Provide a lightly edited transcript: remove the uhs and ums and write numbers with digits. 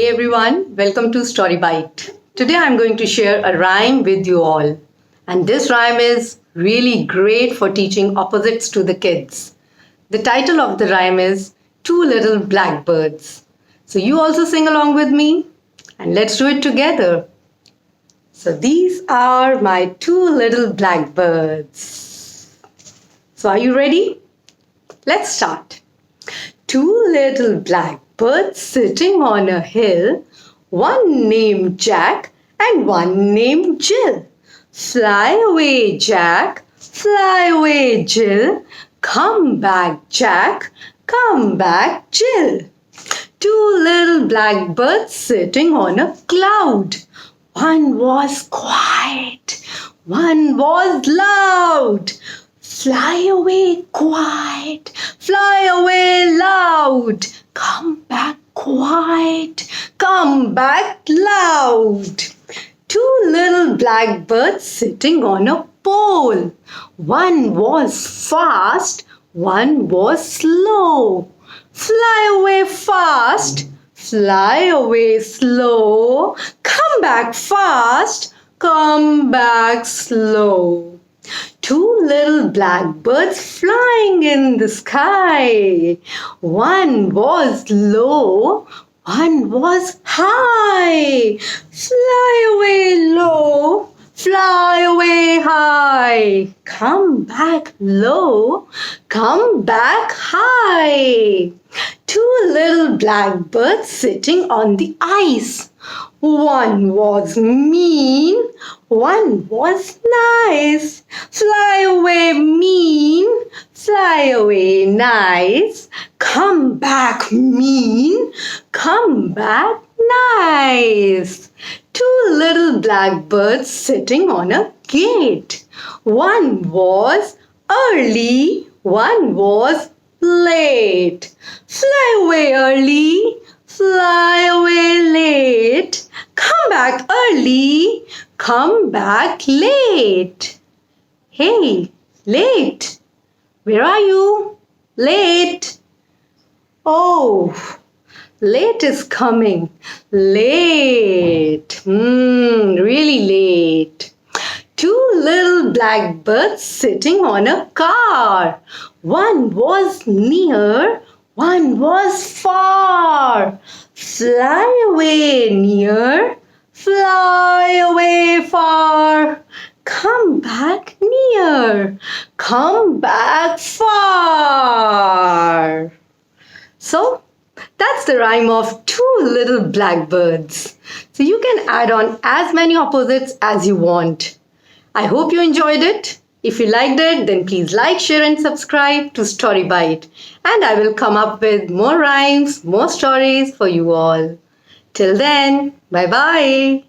Everyone, welcome to Story Bite. Today I'm going to share a rhyme with you all. And this rhyme is really great for teaching opposites to the kids. The title of the rhyme is Two Little Blackbirds. So you also sing along with me and let's do it together. So these are my two little blackbirds. So are you ready? Let's start. Two little blackbirds sitting on a hill, one named Jack and one named Jill. Fly away, Jack, fly away, Jill. Come back, Jack, come back, Jill. Two little blackbirds sitting on a cloud. One was quiet, one was loud. Fly away quiet, fly away loud. Come back quiet, come back loud. Two little blackbirds sitting on a pole. One was fast, one was slow. Fly away fast, fly away slow. Come back fast, come back slow. Two little blackbirds flying in the sky. One was low, one was high. Fly away low, fly away high. Come back low, come back high. Two little blackbirds sitting on the ice. One was mean, one was nice. Fly away mean, fly away nice. Come back mean, come back nice. Two little blackbirds sitting on a gate. One was early, one was late. Fly away early, fly away late. Come back early, come back late. Hey, late. Where are you? Late. Oh, late is coming. Late. Really late. Two little blackbirds sitting on a car. One was near, one was far. Fly away near, fly away far. Come back near, come back far. So that's the rhyme of two little blackbirds. So you can add on as many opposites as you want. I hope you enjoyed it. If you liked it, then please like, share and subscribe to Story Bite. And I will come up with more rhymes, more stories for you all. Till then, bye-bye.